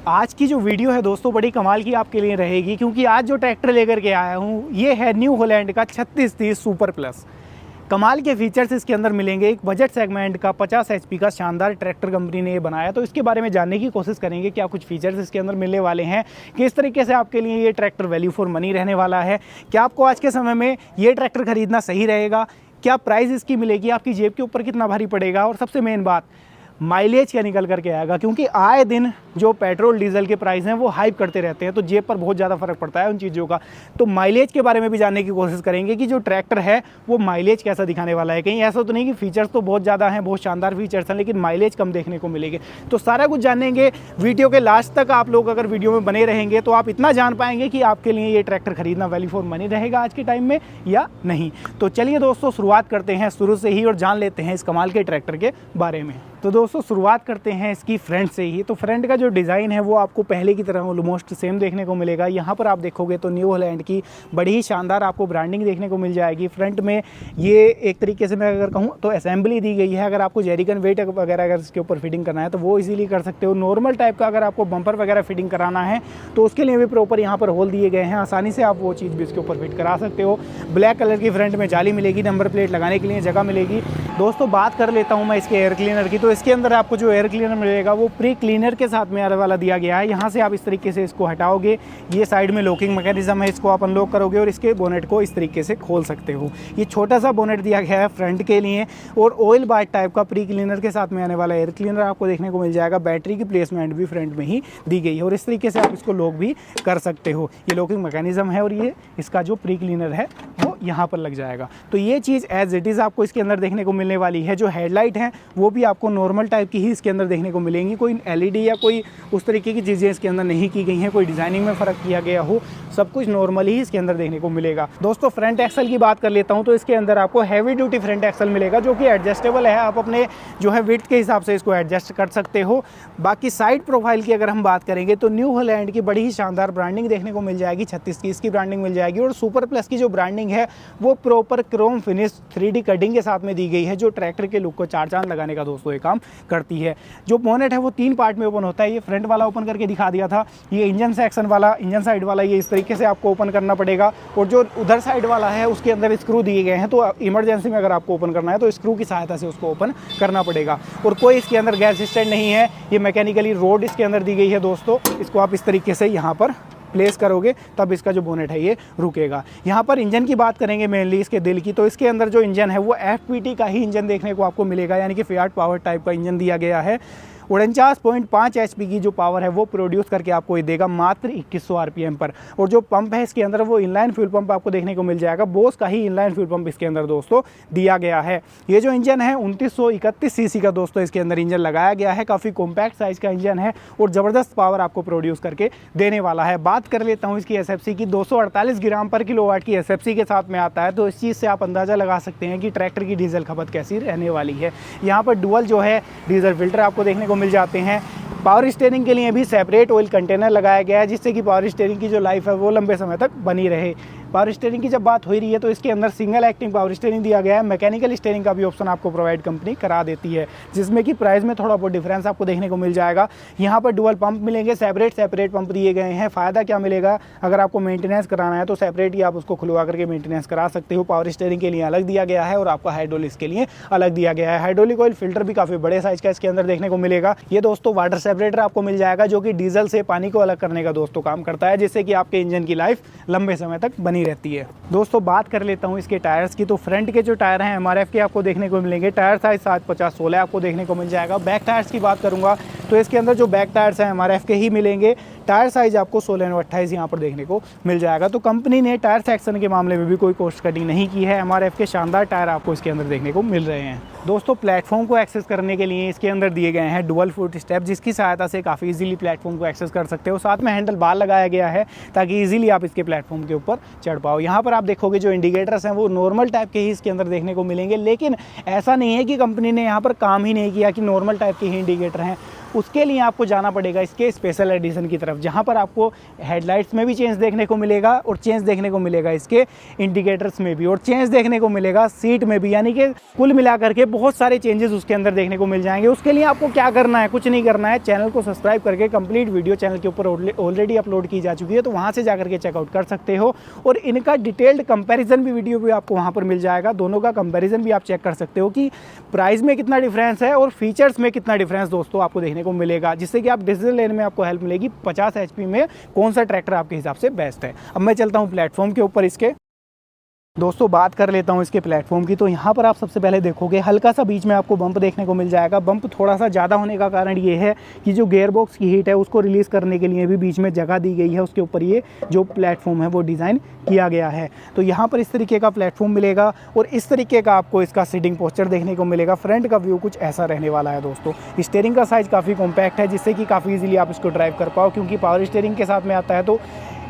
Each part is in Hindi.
आज की जो वीडियो है दोस्तों बड़ी कमाल की आपके लिए रहेगी, क्योंकि आज जो ट्रैक्टर लेकर के आया हूँ ये है न्यू हॉलैंड का 3630 सुपर प्लस। कमाल के फीचर्स इसके अंदर मिलेंगे। एक बजट सेगमेंट का 50 एचपी का शानदार ट्रैक्टर कंपनी ने ये बनाया, तो इसके बारे में जानने की कोशिश करेंगे क्या कुछ फीचर्स इसके अंदर मिलने वाले हैं, किस तरीके से आपके लिए ये ट्रैक्टर वैल्यू फॉर मनी रहने वाला है, क्या आपको आज के समय में ये ट्रैक्टर खरीदना सही रहेगा, क्या प्राइस इसकी मिलेगी, आपकी जेब के ऊपर कितना भारी पड़ेगा, और सबसे मेन बात माइलेज क्या निकल करके आएगा। क्योंकि आए दिन जो पेट्रोल डीजल के प्राइस हैं वो हाइप करते रहते हैं, तो जेब पर बहुत ज़्यादा फर्क पड़ता है उन चीज़ों का। तो माइलेज के बारे में भी जानने की कोशिश करेंगे कि जो ट्रैक्टर है वो माइलेज कैसा दिखाने वाला है। कहीं ऐसा तो नहीं कि फीचर्स तो बहुत ज़्यादा हैं, बहुत शानदार फीचर्स हैं, लेकिन माइलेज कम देखने को मिलेंगे। तो सारा कुछ जानेंगे वीडियो के लास्ट तक। आप लोग अगर वीडियो में बने रहेंगे तो आप इतना जान पाएंगे कि आपके लिए ये ट्रैक्टर खरीदना वैल्यू फॉर मनी रहेगा आज के टाइम में या नहीं। तो चलिए दोस्तों शुरुआत करते हैं शुरू से ही और जान लेते हैं इस कमाल के ट्रैक्टर के बारे में। तो दोस्तों शुरुआत करते हैं इसकी फ्रंट से ही। तो फ्रंट का जो डिज़ाइन है वो आपको पहले की तरह ऑलमोस्ट सेम देखने को मिलेगा। यहाँ पर आप देखोगे तो न्यू हॉलैंड की बड़ी ही शानदार आपको ब्रांडिंग देखने को मिल जाएगी। फ्रंट में ये एक तरीके से मैं अगर कहूँ तो असेंबली दी गई है। अगर आपको जेरिकन वेट वगैरह अगर इसके ऊपर फिटिंग करना है तो वो इजीली कर सकते हो। नॉर्मल टाइप का अगर आपको बम्पर वगैरह फिटिंग कराना है तो उसके लिए भी प्रॉपर यहाँ पर होल दिए गए हैं, आसानी से आप वो चीज़ भी इसके ऊपर फिट करा सकते हो। ब्लैक कलर की फ्रंट में जाली मिलेगी, नंबर प्लेट लगाने के लिए जगह मिलेगी। दोस्तों बात कर लेता हूँ मैं इसके एयर क्लीनर की। तो इसके अंदर आपको जो एयर क्लीनर मिलेगा वो प्री क्लीनर के साथ में वाला दिया गया है। यहाँ से आप इस तरीके से इसको हटाओगे, ये साइड में लॉकिंग मैकेनिज्म है, इसको आप अनलॉक करोगे और इसके बोनेट को इस तरीके से खोल सकते हो। ये छोटा सा बोनेट दिया गया है फ्रंट के लिए। और ऑयल बाइट टाइप का प्री क्लीनर के साथ में आने वाला एयर क्लीनर आपको देखने को मिल जाएगा। बैटरी की प्लेसमेंट भी फ्रंट में ही दी गई है और इस तरीके से आप इसको लॉक भी कर सकते हो। ये लॉकिंग मैकेनिज्म है और ये इसका जो प्री क्लीनर है वो यहाँ पर लग जाएगा। तो ये चीज़ एज इट इज़ आपको इसके अंदर देखने को मिलने वाली है। जो हेडलाइट हैं वो भी आपको नॉर्मल टाइप की ही इसके अंदर देखने को मिलेंगी। कोई एलईडी या कोई उस तरीके की चीज़ें इसके अंदर नहीं की गई हैं, कोई डिज़ाइनिंग में फ़र्क किया गया हो, सब कुछ नॉर्मली ही इसके अंदर देखने को मिलेगा। दोस्तों फ्रंट एक्सल की बात कर लेता हूं तो इसके अंदर आपको हैवी ड्यूटी फ्रंट एक्सल मिलेगा जो कि एडजस्टेबल है। आप अपने जो है विड्थ के हिसाब से इसको एडजस्ट कर सकते हो। बाकी साइड प्रोफाइल की अगर हम बात करेंगे तो न्यू हॉलैंड की बड़ी ही शानदार ब्रांडिंग देखने को मिल जाएगी। 3630 की ब्रांडिंग मिल जाएगी। और सुपर प्लस की जो ब्रांडिंग है वो proper Chrome finish 3D cutting के साथ में दी गई है, जो ट्रैक्टर के लुक को चार चांद लगाने का दोस्तों ये काम करती है। जो बोनेट है वो 3 पार्ट में ओपन होता है। ये फ्रंट वाला ओपन करके दिखा दिया था। ये इंजन सेक्शन वाला, इंजन साइड वाला, ये इस तरीके से आपको ओपन करना पड़ेगा। और जो उधर साइड वाला है उसके अंदर स्क्रू दिए गए हैं, तो इमरजेंसी में अगर आपको ओपन करना है तो स्क्रू की सहायता से उसको ओपन करना पड़ेगा। और कोई इसके अंदर गैस स्टैंड नहीं है, ये मैकेनिकली रोड इसके अंदर दी गई है दोस्तों। इसको आप इस तरीके से यहाँ पर प्लेस करोगे तब इसका जो बोनेट है ये रुकेगा। यहाँ पर इंजन की बात करेंगे मेनली इसके दिल की, तो इसके अंदर जो इंजन है वो FPT का ही इंजन देखने को आपको मिलेगा, यानी कि फियाट पावर टाइप का इंजन दिया गया है। 49.5 HP की जो पावर है वो प्रोड्यूस करके आपको ये देगा मात्र 2100 RPM पर। और जो पंप है इसके अंदर वो इनलाइन फ्यूल पंप आपको देखने को मिल जाएगा। बोस का ही इनलाइन फ्यूल पंप इसके अंदर दोस्तों दिया गया है। ये जो इंजन है 2931 सीसी का दोस्तों इसके अंदर इंजन लगाया गया है। काफ़ी कॉम्पैक्ट साइज का इंजन है और ज़बरदस्त पावर आपको प्रोड्यूस करके देने वाला है। बात कर लेता हूँ इसकी SFC की। 248 ग्राम पर किलोवाट की SFC के साथ में आता है, तो इस चीज़ से आप अंदाज़ा लगा सकते हैं कि ट्रैक्टर की डीजल खपत कैसी रहने वाली है। यहाँ पर डुअल जो है डीजल फिल्टर आपको देखने को मिल जाते हैं। पावर स्टीयरिंग के लिए भी सेपरेट ऑयल कंटेनर लगाया गया है, जिससे कि पावर स्टीयरिंग की जो लाइफ है वो लंबे समय तक बनी रहे। पावर स्टीयरिंग की जब बात हो रही है तो इसके अंदर सिंगल एक्टिंग पावर स्टीयरिंग दिया गया है। मैकेनिकल स्टीयरिंग का भी ऑप्शन आपको प्रोवाइड कंपनी करा देती है, जिसमें कि प्राइस में थोड़ा बहुत डिफरेंस आपको देखने को मिल जाएगा। यहाँ पर डुअल पंप मिलेंगे, सेपरेट पंप दिए गए हैं। फ़ायदा क्या मिलेगा, अगर आपको मेंटेनेंस कराना है तो सेपरेट ही आप उसको खुलवा करके मेंटेनेंस करा सकते हो। पावर स्टीयरिंग के लिए अलग दिया गया है और आपका हाइड्रोलिक्स के लिए अलग दिया गया है। हाइड्रोलिक ऑयल फिल्टर भी काफ़ी बड़े साइज का इसके अंदर देखने को मिलेगा। ये दोस्तों वाटर सेपरेटर आपको मिल जाएगा, जो कि डीजल से पानी को अलग करने का दोस्तों काम करता है, जिससे कि आपके इंजन की लाइफ लंबे समय तक बनी रहती है। दोस्तों बात कर लेता हूँ इसके टायर्स की। तो फ्रंट के जो टायर हैं MRF के आपको देखने को मिलेंगे। टायर साइज 750/16 आपको देखने को मिल जाएगा। बैक टायर्स की बात करूँगा तो इसके अंदर जो बैक टायर्स हैं MRF के ही मिलेंगे। टायर साइज आपको 16/28 यहाँ पर देखने को मिल जाएगा। तो कंपनी ने टायर सेक्शन के मामले में भी कोई कॉस्ट कटिंग नहीं की है। MRF के शानदार टायर आपको इसके अंदर देखने को मिल रहे हैं। दोस्तों प्लेटफॉर्म को एक्सेस करने के लिए इसके अंदर दिए गए हैं डुअल फुट स्टेप, जिसकी सहायता से काफ़ी इजीली प्लेटफॉर्म को एक्सेस कर सकते हो। साथ में हैंडल बार लगाया गया है ताकि इजीली आप इसके प्लेटफॉर्म के ऊपर चढ़ पाओ। यहाँ पर आप देखोगे जो इंडिकेटर्स हैं वो नॉर्मल टाइप के ही इसके अंदर देखने को मिलेंगे, लेकिन ऐसा नहीं है कि कंपनी ने यहाँ पर काम ही नहीं किया कि नॉर्मल टाइप के ही इंडिकेटर हैं। उसके लिए आपको जाना पड़ेगा इसके स्पेशल एडिशन की तरफ, जहाँ पर आपको हेडलाइट्स में भी चेंज देखने को मिलेगा और चेंज देखने को मिलेगा इसके इंडिकेटर्स में भी और चेंज देखने को मिलेगा सीट में भी, यानी कि कुल मिलाकर के बहुत सारे चेंजेस उसके अंदर देखने को मिल जाएंगे। उसके लिए आपको क्या करना है, कुछ नहीं करना है, चैनल को सब्सक्राइब करके कंप्लीट वीडियो चैनल के ऊपर ऑलरेडी अपलोड की जा चुकी है, तो वहाँ से जाकर के चेकआउट कर सकते हो और इनका डिटेल्ड कंपैरिजन भी वीडियो भी आपको वहाँ पर मिल जाएगा। दोनों का कंपैरिजन भी आप चेक कर सकते हो कि प्राइस में कितना डिफरेंस है और फीचर्स में कितना डिफरेंस दोस्तों आपको देखने को मिलेगा, जिससे कि आप डिसीजन लेने में आपको हेल्प मिलेगी 50 HP में कौन सा ट्रैक्टर आपके हिसाब से बेस्ट है। अब मैं चलता हूँ प्लेटफॉर्म के ऊपर इसके दोस्तों, बात कर लेता हूँ इसके प्लेटफॉर्म की। तो यहाँ पर आप सबसे पहले देखोगे हल्का सा बीच में आपको बम्प देखने को मिल जाएगा। बम्प थोड़ा सा ज़्यादा होने का कारण ये है कि जो गियर बॉक्स की हीट है उसको रिलीज़ करने के लिए भी बीच में जगह दी गई है, उसके ऊपर ये जो प्लेटफॉर्म है वो डिज़ाइन किया गया है। तो यहाँ पर इस तरीके का प्लेटफॉर्म मिलेगा और इस तरीके का आपको इसका सीटिंग पोस्चर देखने को मिलेगा। फ्रंट का व्यू कुछ ऐसा रहने वाला है दोस्तों। स्टीयरिंग का साइज़ काफ़ी कॉम्पैक्ट है, जिससे कि काफ़ी ईजिली आप इसको ड्राइव कर पाओ, क्योंकि पावर स्टीयरिंग के साथ में आता है तो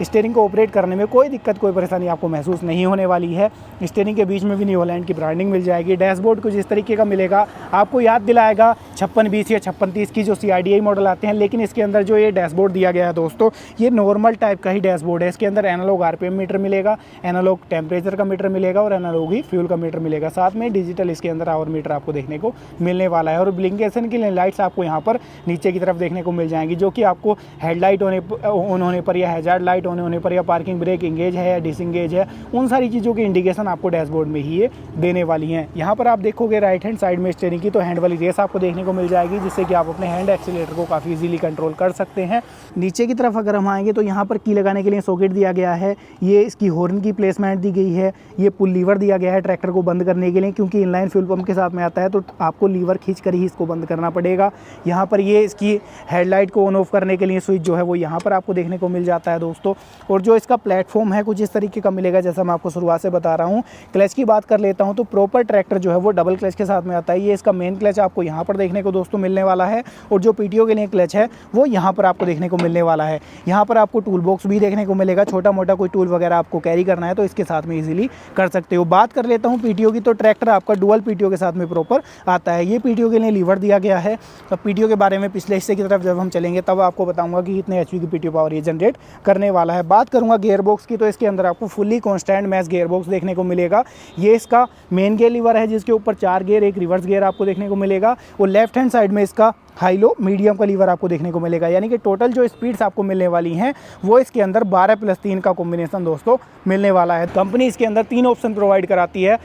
स्टीयरिंग को ऑपरेट करने में कोई दिक्कत, कोई परेशानी आपको महसूस नहीं होने वाली है। स्टीयरिंग के बीच में भी न्यू हॉलैंड की ब्रांडिंग मिल जाएगी। डैशबोर्ड कुछ इस तरीके का मिलेगा, आपको याद दिलाएगा 5620 या 5630 की जो CRDI मॉडल आते हैं, लेकिन इसके अंदर जो ये डैशबोर्ड दिया गया है दोस्तों, ये नॉर्मल टाइप का ही डैशबोर्ड है। इसके अंदर एनालॉग RPM मीटर मिलेगा, एनालॉग टेम्परेचर का मीटर मिलेगा और एनालॉग ही फ्यूल का मीटर मिलेगा। साथ में डिजिटल इसके अंदर आवर मीटर आपको देखने को मिलने वाला है और ब्लिंकेशन की लाइट्स आपको यहाँ पर नीचे की तरफ देखने को मिल जाएंगी, जो कि आपको हेडलाइट ऑन होने पर या हैजार्ड लाइट ऑन होने पर या पार्किंग ब्रेक इंगेज है या डिसंगेज है, उन सारी चीज़ों की इंडिकेशन आपको डैशबोर्ड में ही ये देने वाली हैं। यहाँ पर आप देखोगे राइट हैंड साइड में स्टीयरिंग की तो हैंड वाली रेस आपको देखने को मिल जाएगी, जिससे कि आप अपने हैंड एक्सीलरेटर को काफ़ी इजीली कंट्रोल कर सकते हैं। नीचे की तरफ अगर हम आएंगे तो यहाँ पर की लगाने के लिए सॉकेट दिया गया है, ये इसकी हॉर्न की प्लेसमेंट दी गई है, ये पुल लीवर दिया गया है ट्रैक्टर को बंद करने के लिए, क्योंकि इनलाइन फ्यूल पंप के साथ में आता है तो आपको लीवर खींच कर ही इसको बंद करना पड़ेगा। यहाँ पर ये इसकी हेडलाइट को ऑन ऑफ करने के लिए स्विच जो है वो यहाँ पर आपको देखने को मिल जाता है दोस्तों। और जो इसका प्लेटफॉर्म है कुछ इस तरीके का मिलेगा, जैसा मैं आपको शुरुआत से बता रहा हूँ। क्लच की बात कर लेता हूँ तो प्रॉपर ट्रैक्टर जो है वो डबल क्लच के साथ में आता है। ये इसका मेन क्लच आपको यहाँ पर देखने को दोस्तों मिलने वाला है और जो PTO के लिए क्लच है वो यहाँ पर आपको देखने को मिलने वाला है। यहाँ पर आपको टूल बॉक्स भी देखने को मिलेगा, छोटा मोटा कोई टूल वगैरह आपको कैरी करना है तो इसके साथ में इजीली कर सकते हो। बात कर लेता हूँ PTO की, तो ट्रैक्टर आपका डुअल PTO के साथ में प्रॉपर आता है। ये PTO के लिए लीवर दिया गया है। अब PTO के बारे में पिछले हिस्से की तरफ जब हम चलेंगे तब आपको बताऊंगा कि कितने HP की PTO पावर ये जनरेट करने वाला है। बात करूंगा गियर बॉक्स की, तो इसके अंदर आपको fully constant match gear box देखने को मिलेगा। ये इसका मेन गियर लीवर है, जिसके ऊपर 4 गियर, एक रिवर्स गियर आपको देखने को मिलेगा और लेफ्ट हैंड साइड में इसका हाई लो मीडियम का लीवर आपको देखने को मिलेगा। यानी कि टोटल जो स्पीड्स आपको मिलने वाली हैं वो इसके अंदर 12+3 का कॉम्बिनेशन दोस्तों मिलने वाला है। कंपनी इसके अंदर 3 ऑप्शन प्रोवाइड कराती है।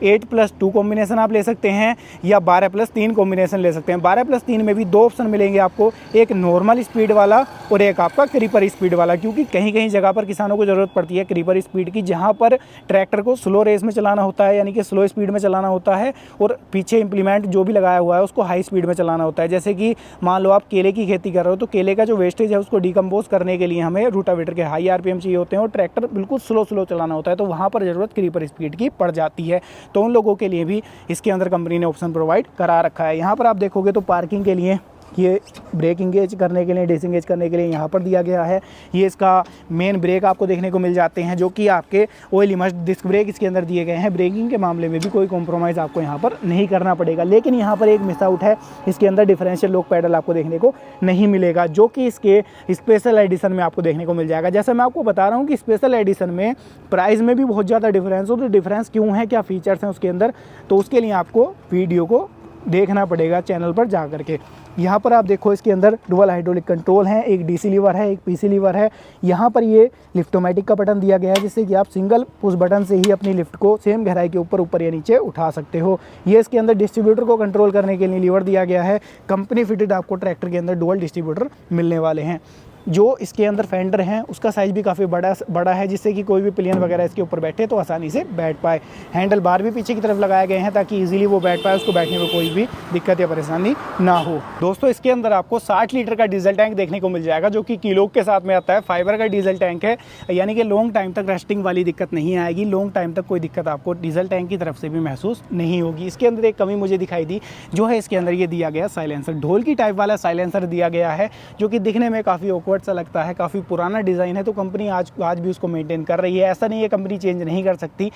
8+2 कॉम्बिनेशन आप ले सकते हैं या 12+3 कॉम्बिनेशन ले सकते हैं। 12+3 में भी 2 ऑप्शन मिलेंगे आपको, एक नॉर्मल स्पीड वाला और एक आपका क्रीपर स्पीड वाला, क्योंकि कहीं कहीं जगह पर किसानों को ज़रूरत पड़ती है क्रीपर स्पीड की, जहां पर ट्रैक्टर को स्लो रेस में चलाना होता है, यानी कि स्लो स्पीड में चलाना होता है और पीछे इंप्लीमेंट जो भी लगाया हुआ है उसको हाई स्पीड में चलाना होता है। जैसे कि मान लो आप केले की खेती कर रहे हो तो केले का जो वेस्टेज है उसको डिकम्पोज करने के लिए हमें रूटावेटर के हाई RPM चाहिए होते हैं और ट्रैक्टर बिल्कुल स्लो चलाना होता है, तो वहाँ पर ज़रूरत क्रीपर स्पीड की पड़ जाती है। तो उन लोगों के लिए भी इसके अंदर कंपनी ने ऑप्शन प्रोवाइड करा रखा है। यहाँ पर आप देखोगे तो पार्किंग के लिए ये ब्रेक इंगेज करने के लिए, डिसंगेज करने के लिए यहाँ पर दिया गया है। ये इसका मेन ब्रेक आपको देखने को मिल जाते हैं, जो कि आपके ऑयल इमर्स्ड डिस्क ब्रेक इसके अंदर दिए गए हैं। ब्रेकिंग के मामले में भी कोई कॉम्प्रोमाइज़ आपको यहाँ पर नहीं करना पड़ेगा। लेकिन यहाँ पर एक मिस आउट है, इसके अंदर डिफरेंशियल लॉक पैडल आपको देखने को नहीं मिलेगा, जो कि इसके स्पेशल एडिशन में आपको देखने को मिल जाएगा। जैसे मैं आपको बता रहा हूँ कि स्पेशल एडिशन में प्राइस में भी बहुत ज़्यादा डिफरेंस हो, तो डिफरेंस क्यों है, क्या फीचर्स हैं उसके अंदर, तो उसके लिए आपको वीडियो को देखना पड़ेगा चैनल पर जा करके। यहाँ पर आप देखो इसके अंदर डुअल हाइड्रोलिक कंट्रोल है, एक DC लीवर है, एक PC लीवर है। यहाँ पर ये लिफ्टोमेटिक का बटन दिया गया है, जिससे कि आप सिंगल पुश बटन से ही अपनी लिफ्ट को सेम गहराई के ऊपर या नीचे उठा सकते हो। ये इसके अंदर डिस्ट्रीब्यूटर को कंट्रोल करने के लिए लीवर दिया गया है। कंपनी फिटेड आपको ट्रैक्टर के अंदर डुअल डिस्ट्रीब्यूटर मिलने वाले हैं। जो इसके अंदर फेंडर हैं उसका साइज़ भी काफ़ी बड़ा है, जिससे कि कोई भी प्लेन वगैरह इसके ऊपर बैठे तो आसानी से बैठ पाए। हैंडल बार भी पीछे की तरफ लगाए गए हैं ताकि इजीली वो बैठ पाए, उसको बैठने में कोई भी दिक्कत या परेशानी ना हो। दोस्तों इसके अंदर आपको 60 लीटर का डीजल टैंक देखने को मिल जाएगा, जो कि किलोग के साथ में आता है। फाइबर का डीजल टैंक है, यानी कि लॉन्ग टाइम तक रस्टिंग वाली दिक्कत नहीं आएगी। लॉन्ग टाइम तक कोई दिक्कत आपको डीजल टैंक की तरफ से भी महसूस नहीं होगी। इसके अंदर एक कमी मुझे दिखाई दी, जो है इसके अंदर ये दिया गया साइलेंसर, ढोल की टाइप वाला साइलेंसर दिया गया है, जो कि दिखने में काफ़ी ऑकवर्ड ऑकवर्ड सा लगता है, काफ़ी पुराना डिज़ाइन है, तो कंपनी आज भी उसको मेंटेन कर रही है। ऐसा नहीं है कंपनी चेंज नहीं कर सकती।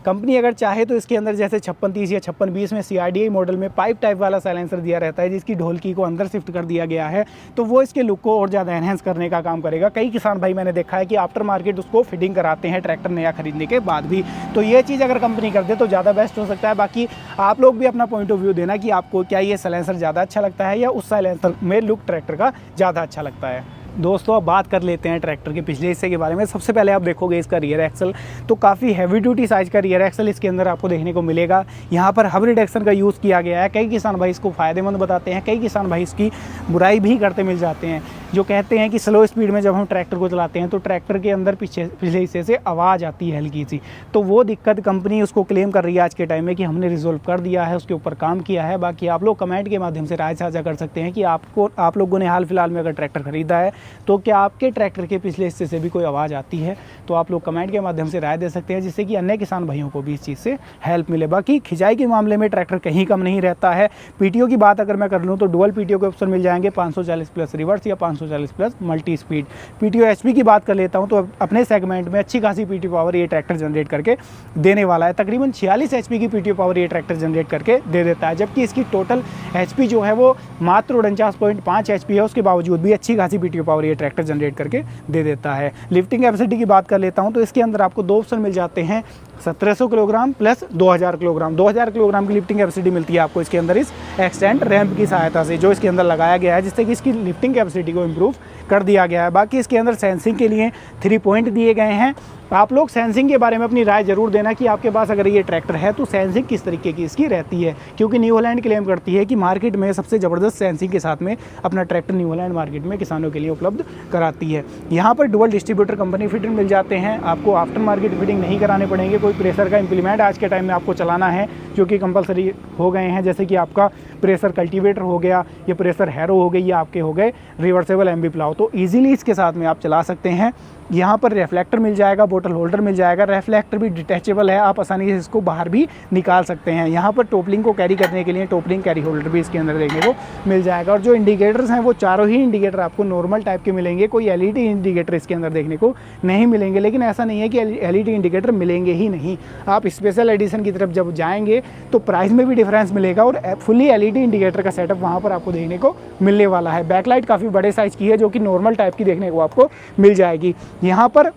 कंपनी अगर चाहे तो इसके अंदर जैसे 5630 या 5620 में CRDI मॉडल में पाइप टाइप वाला साइलेंसर दिया रहता है, जिसकी ढोलकी को अंदर शिफ्ट कर दिया गया है, तो वो इसके लुक को और ज़्यादा एनहेंस करने का काम करेगा। कई किसान भाई मैंने देखा है कि आफ्टर मार्केट उसको फिटिंग कराते हैं ट्रैक्टर नया खरीदने के बाद भी, तो ये चीज़ अगर कंपनी कर दे तो ज़्यादा बेस्ट हो सकता है। बाकी आप लोग भी अपना पॉइंट ऑफ व्यू देना कि आपको क्या ये साइलेंसर ज़्यादा अच्छा लगता है या उस साइलेंसर में लुक ट्रैक्टर का ज़्यादा अच्छा लगता है। दोस्तों अब बात कर लेते हैं ट्रैक्टर के पिछले हिस्से के बारे में। सबसे पहले आप देखोगे इसका रियर एक्सल, तो काफ़ी हैवी ड्यूटी साइज़ का रियर एक्सल इसके अंदर आपको देखने को मिलेगा। यहाँ पर हब रिडक्शन का यूज़ किया गया है। कई किसान भाई इसको फ़ायदेमंद बताते हैं, कई किसान भाई इसकी बुराई भी करते मिल जाते हैं, जो कहते हैं कि स्लो स्पीड में जब हम ट्रैक्टर को चलाते हैं तो ट्रैक्टर के अंदर पिछले हिस्से से आवाज़ आती है हल्की सी, तो वो दिक्कत कंपनी उसको क्लेम कर रही है आज के टाइम में कि हमने रिजोल्व कर दिया है, उसके ऊपर काम किया है। बाकी आप लोग कमेंट के माध्यम से राय साझा कर सकते हैं कि आप लोगों ने हाल फिलहाल में अगर ट्रैक्टर खरीदा है तो क्या आपके ट्रैक्टर के पिछले हिस्से से भी कोई आवाज़ आती है, तो आप लोग कमेंट के माध्यम से राय दे सकते हैं, जिससे कि अन्य किसान भाइयों को भी इस चीज़ से हेल्प मिले। बाकी खिंचाई के मामले में ट्रैक्टर कहीं कम नहीं रहता है। पीटीओ की बात अगर मैं कर लूँ तो डुअल पीटीओ के ऑप्शन मिल जाएंगे, 540 प्लस रिवर्स या 540 plus multi speed. PTO HP की बात कर लेता हूँ तो अपने सेगमेंट में अच्छी खासी पीटीओ पावर ये ट्रैक्टर जनरेट करके देने वाला है। तकरीबन 46 एचपी की पीटीओ पावर ये ट्रैक्टर जनरेट करके दे देता है, जबकि इसकी टोटल एचपी जो है वो मात्र 49.5 एचपी है। उसके बावजूद भी अच्छी खासी पीटीओ पावर ये ट्रैक्टर जनरेट करके दे देता है। लिफ्टिंग कैपेसिटी की बात कर लेता हूं तो इसके अंदर आपको दो ऑप्शन मिल जाते हैं, 1700 किलोग्राम प्लस 2000 किलोग्राम। 2000 किलोग्राम की लिफ्टिंग कैपेसिटी मिलती है आपको इसके अंदर इस एक्सटेंट रैंप की सहायता से, जो इसके अंदर लगाया गया है, जिससे कि इसकी लिफ्टिंग कैपेसिटी को इम्प्रूव कर दिया गया है। बाकी इसके अंदर सेंसिंग के लिए 3 पॉइंट दिए गए हैं। आप लोग सेंसिंग के बारे में अपनी राय जरूर देना कि आपके पास अगर ये ट्रैक्टर है तो सेंसिंग किस तरीके की इसकी रहती है, क्योंकि न्यू हॉलैंड क्लेम करती है कि मार्केट में सबसे ज़बरदस्त सेंसिंग के साथ में अपना ट्रैक्टर न्यू हॉलैंड मार्केट में किसानों के लिए उपलब्ध कराती है। यहाँ पर डुअल डिस्ट्रीब्यूटर कंपनी फिटर मिल जाते हैं, आपको आफ्टर मार्केट फिटिंग नहीं कराने पड़ेंगे। कोई प्रेशर का इम्प्लीमेंट आज के टाइम में आपको चलाना है जो कि कंपलसरी हो गए हैं, जैसे कि आपका प्रेशर कल्टीवेटर हो गया, ये प्रेशर हैरो हो गई, ये आपके हो गए रिवर्सेबल एमबी प्लाव, तो ईजिली इसके साथ में आप चला सकते हैं। यहाँ पर रिफ्लेक्टर मिल जाएगा, बोतल होल्डर मिल जाएगा। रिफ्लेक्टर भी डिटैचेबल है, आप आसानी से इसको बाहर भी निकाल सकते हैं। यहाँ पर टोपलिंग को कैरी करने के लिए टोपलिंग कैरी होल्डर भी इसके अंदर देखने को मिल जाएगा। और जो इंडिकेटर्स हैं वो चारों ही इंडिकेटर आपको नॉर्मल टाइप के मिलेंगे, कोई एलईडी इंडिकेटर इसके अंदर देखने को नहीं मिलेंगे। लेकिन ऐसा नहीं है कि एलईडी इंडिकेटर मिलेंगे ही नहीं, आप स्पेशल एडिशन की तरफ जब जाएंगे तो प्राइस में भी डिफरेंस मिलेगा और फुली एलईडी इंडिकेटर का सेटअप वहाँ पर आपको देखने को मिलने वाला है। बैकलाइट काफ़ी बड़े साइज़ की है, जो कि नॉर्मल टाइप की देखने को आपको मिल जाएगी। यहाँ पर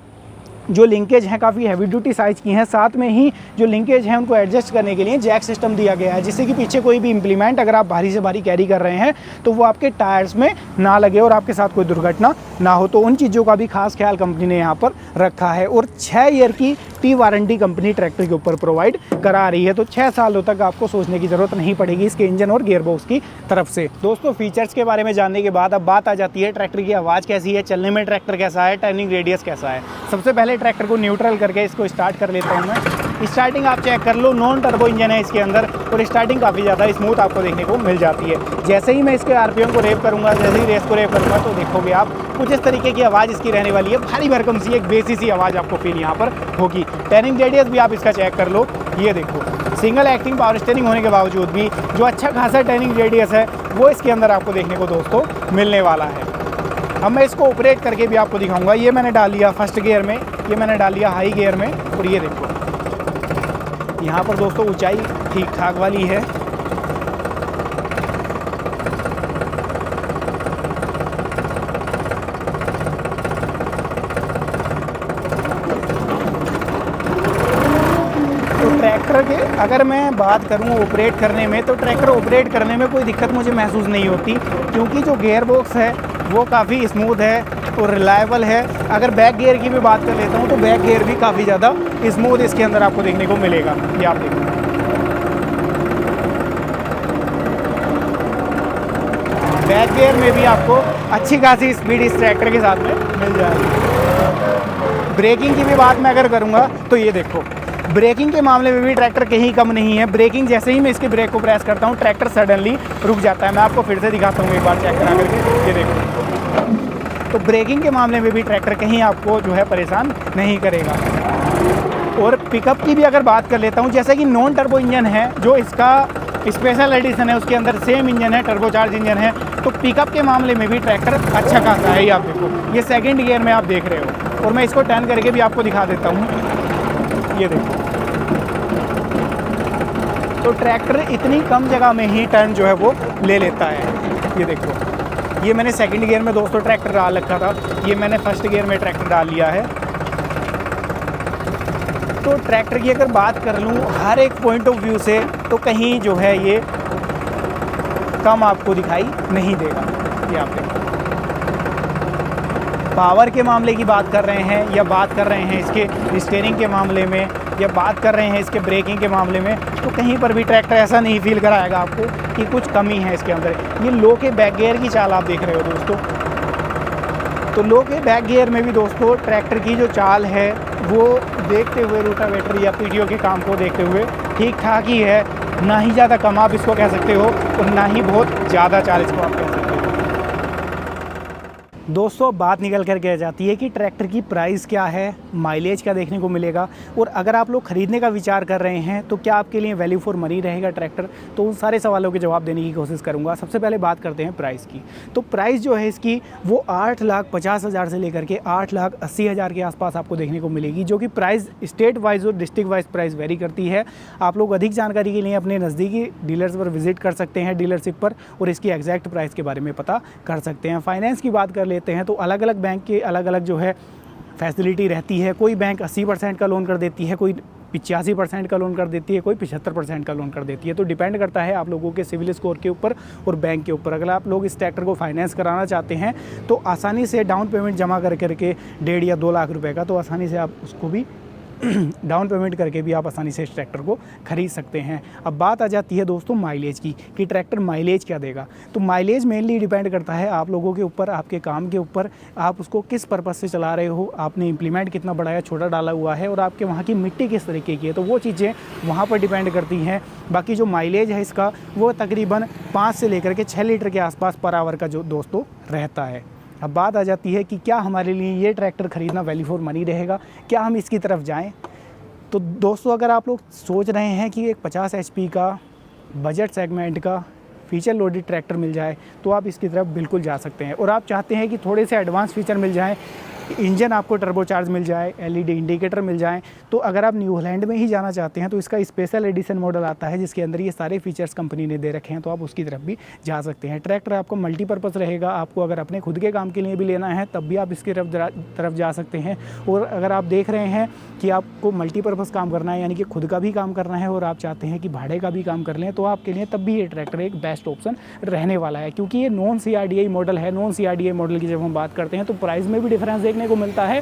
जो लिंकेज हैं काफ़ी हैवी ड्यूटी साइज़ की हैं, साथ में ही जो लिंकेज हैं उनको एडजस्ट करने के लिए जैक सिस्टम दिया गया है, जिससे कि पीछे कोई भी इम्प्लीमेंट अगर आप भारी से भारी कैरी कर रहे हैं तो वो आपके टायर्स में ना लगे और आपके साथ कोई दुर्घटना ना हो, तो उन चीज़ों का भी खास ख्याल कंपनी ने यहाँ पर रखा है। और 6 ईयर की टी वारंटी कंपनी ट्रैक्टर के ऊपर प्रोवाइड करा रही है, तो 6 सालों तक आपको सोचने की ज़रूरत नहीं पड़ेगी इसके इंजन और गियरबॉक्स की तरफ से। दोस्तों फीचर्स के बारे में जानने के बाद अब बात आ जाती है ट्रैक्टर की आवाज़ कैसी है, चलने में ट्रैक्टर कैसा है, टर्निंग रेडियस कैसा है। सबसे पहले ट्रैक्टर को न्यूट्रल करके इसको स्टार्ट कर लेता हूँ मैं। स्टार्टिंग आप चेक कर लो, नॉन टर्बो इंजन है इसके अंदर और स्टार्टिंग काफ़ी ज़्यादा स्मूथ आपको देखने को मिल जाती है। जैसे ही मैं इसके आरपीएम को रेप करूँगा, जैसे ही रेस को रेप करूँगा तो देखोगे आप कुछ इस तरीके की आवाज़ इसकी रहने वाली है, भारी भरकम सी एक बेसी सी आवाज़ आपको फील यहाँ पर होगी। टर्निंग रेडियस भी आप इसका चेक कर लो, ये देखो सिंगल एक्टिंग पावर स्टीयरिंग होने के बावजूद भी जो अच्छा खासा टर्निंग रेडियस है वो इसके अंदर आपको देखने को दोस्तों मिलने वाला है। अब मैं इसको ऑपरेट करके भी आपको दिखाऊंगा। ये मैंने डाल लिया फर्स्ट गियर में, ये मैंने डाल लिया हाई गियर में और ये देखो यहाँ पर दोस्तों ऊंचाई ठीक ठाक वाली है। ट्रैक्टर के अगर मैं बात करूं ऑपरेट करने में, तो ट्रैक्टर ऑपरेट करने में कोई दिक्कत मुझे महसूस नहीं होती, क्योंकि जो गियर बॉक्स है वो काफ़ी स्मूथ है और रिलायबल है। अगर बैक गियर की भी बात कर लेता हूं तो बैक गियर भी काफ़ी ज़्यादा स्मूथ इसके अंदर आपको देखने को मिलेगा। ये आप देखो, बैक गियर में भी आपको अच्छी खासी स्पीड इस ट्रैक्टर के साथ में मिल जाएगी। ब्रेकिंग की भी बात मैं अगर करूँगा तो ये देखो, ब्रेकिंग के मामले में भी ट्रैक्टर कहीं कम नहीं है। ब्रेकिंग जैसे ही मैं इसके ब्रेक को प्रेस करता हूँ ट्रैक्टर सडनली रुक जाता है। मैं आपको फिर से दिखाता हूँ एक बार चेक करा करके, ये देखो। तो ब्रेकिंग के मामले में भी ट्रैक्टर कहीं आपको जो है परेशान नहीं करेगा। और पिकअप की भी अगर बात कर लेता हूँ, जैसे कि नॉन टर्बो इंजन है जो इसका स्पेशल एडिशन है, उसके अंदर सेम इंजन है, टर्बोचार्ज इंजन है, तो पिकअप के मामले में भी ट्रैक्टर अच्छा खासा है। ये आप देखो, ये सेकंड गियर में आप देख रहे हो, और मैं इसको टर्न करके भी आपको दिखा देता हूँ। ये देखो, तो ट्रैक्टर इतनी कम जगह में ही टर्न जो है वो ले लेता है। ये देखो, ये मैंने सेकंड गियर में दोस्तों ट्रैक्टर डाल रखा था, ये मैंने फर्स्ट गियर में ट्रैक्टर डाल लिया है। तो ट्रैक्टर की अगर बात कर लूँ हर एक पॉइंट ऑफ व्यू से, तो कहीं जो है ये कम आपको दिखाई नहीं देगा। ये आप देखो, पावर के मामले की बात कर रहे हैं, या बात कर रहे हैं इसके स्टीयरिंग के मामले में, या बात कर रहे हैं इसके ब्रेकिंग के मामले में, तो कहीं पर भी ट्रैक्टर ऐसा नहीं फील कराएगा आपको कि कुछ कमी है इसके अंदर। ये लो के बैक गियर की चाल आप देख रहे हो दोस्तों, तो लो के बैक गियर में भी दोस्तों ट्रैक्टर की जो चाल है वो देखते हुए, रोटावेटर या पीटीओ के काम को देखते हुए ठीक ठाक ही है। ना ही ज़्यादा कम आप इसको कह सकते हो, और ना ही बहुत ज़्यादा चाल इसको आप कह सकते हो। दोस्तों बात निकल कर के जाती है कि ट्रैक्टर की प्राइस क्या है, माइलेज क्या देखने को मिलेगा, और अगर आप लोग ख़रीदने का विचार कर रहे हैं तो क्या आपके लिए वैल्यू फॉर मनी रहेगा ट्रैक्टर। तो उन सारे सवालों के जवाब देने की कोशिश करूंगा। सबसे पहले बात करते हैं प्राइस की। तो प्राइस जो है इसकी वो 8,50,000 से लेकर के 8,80,000 के आसपास आपको देखने को मिलेगी, जो कि प्राइस स्टेट वाइज और डिस्ट्रिक्ट वाइज प्राइस वेरी करती है। आप लोग अधिक जानकारी के लिए अपने नज़दीकी डीलर्स पर विजिट कर सकते हैं, डीलरशिप पर, और इसकी एग्जैक्ट प्राइस के बारे में पता कर सकते हैं। फाइनेंस की बात कर लेते हैं तो अलग अलग बैंक के अलग अलग जो है फैसिलिटी रहती है। कोई बैंक 80% का लोन कर देती है, कोई 85% का लोन कर देती है, कोई 75% का लोन कर देती है। तो डिपेंड करता है आप लोगों के सिविल स्कोर के ऊपर और बैंक के ऊपर। अगर आप लोग इस ट्रैक्टर को फाइनेंस कराना चाहते हैं तो आसानी से डाउन पेमेंट जमा कर करके 1.5 या 2 लाख रुपए का, तो आसानी से आप उसको भी डाउन पेमेंट करके भी आप आसानी से इस ट्रैक्टर को खरीद सकते हैं। अब बात आ जाती है दोस्तों माइलेज की, कि ट्रैक्टर माइलेज क्या देगा। तो माइलेज मेनली डिपेंड करता है आप लोगों के ऊपर, आपके काम के ऊपर, आप उसको किस पर्पज़ से चला रहे हो, आपने इम्प्लीमेंट कितना बड़ा या छोटा डाला हुआ है, और आपके वहाँ की मिट्टी किस तरीके की है। तो वो चीज़ें वहाँ पर डिपेंड करती हैं। बाकी जो माइलेज है इसका वो तकरीबन 5 से लेकर के 6 लीटर के आसपास पर आवर का जो दोस्तों रहता है। अब बात आ जाती है कि क्या हमारे लिए ये ट्रैक्टर ख़रीदना वैल्यू फॉर मनी रहेगा, क्या हम इसकी तरफ जाएं। तो दोस्तों अगर आप लोग सोच रहे हैं कि एक 50 HP का बजट सेगमेंट का फीचर लोडेड ट्रैक्टर मिल जाए तो आप इसकी तरफ बिल्कुल जा सकते हैं। और आप चाहते हैं कि थोड़े से एडवांस फीचर मिल जाएं, इंजन आपको टर्बोचार्ज मिल जाए, LED इंडिकेटर मिल जाए, तो अगर आप न्यू हॉलैंड में ही जाना चाहते हैं तो इसका स्पेशल एडिशन मॉडल आता है जिसके अंदर ये सारे फीचर्स कंपनी ने दे रखे हैं, तो आप उसकी तरफ भी जा सकते हैं। ट्रैक्टर आपको मल्टीपर्पज़ रहेगा, आपको अगर अपने खुद के काम के लिए भी लेना है तब भी आप इसकी तरफ जा सकते हैं। और अगर आप देख रहे हैं कि आपको मल्टीपर्पज़ काम करना है, यानी कि खुद का भी काम करना है और आप चाहते हैं कि भाड़े का भी काम कर लें, तो आपके लिए तब भी ये ट्रैक्टर एक बेस्ट ऑप्शन रहने वाला है, क्योंकि ये नॉन CRDI मॉडल है। नॉन CRDI मॉडल की जब हम बात करते हैं तो प्राइस में भी डिफरेंस देखने को मिलता है,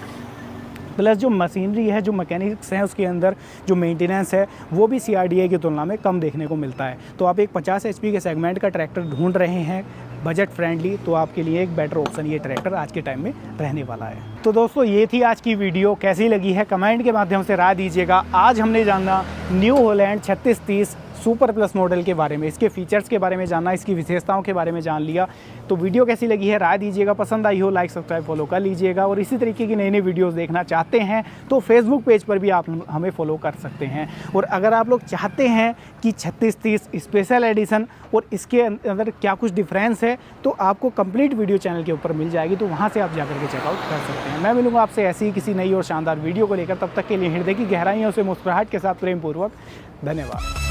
प्लस जो मशीनरी है, जो मैकेनिक्स हैं उसके अंदर जो मेंटेनेंस है वो भी CRDI की तुलना में कम देखने को मिलता है। तो आप एक 50 HP के सेगमेंट का ट्रैक्टर ढूंढ रहे हैं बजट फ्रेंडली, तो आपके लिए एक बेटर ऑप्शन ये ट्रैक्टर आज के टाइम में रहने वाला है। तो दोस्तों ये थी आज की वीडियो, कैसी लगी है कमेंट के माध्यम से राय दीजिएगा। आज हमने जाना new Holland 3630 super plus model के बारे में, इसके फीचर्स के बारे में जाना, इसकी विशेषताओं के बारे में जान लिया। तो वीडियो कैसी लगी है राय दीजिएगा, पसंद आई हो लाइक सब्सक्राइब फॉलो कर लीजिएगा। और इसी तरीके की नई नई वीडियोस देखना चाहते हैं तो फेसबुक पेज पर भी आप हमें फॉलो कर सकते हैं। और अगर आप लोग चाहते हैं कि 3630 स्पेशल एडिशन और इसके अंदर क्या कुछ डिफरेंस है तो आपको कंप्लीट वीडियो चैनल के ऊपर मिल जाएगी, तो वहाँ से आप जाकर के चेकआउट कर सकते हैं। मैं मिलूंगा आपसे ऐसी ही किसी नई और शानदार वीडियो को लेकर, तब तक के लिए हृदय की गहराइयों से मुस्कुराहट के साथ प्रेम पूर्वक धन्यवाद।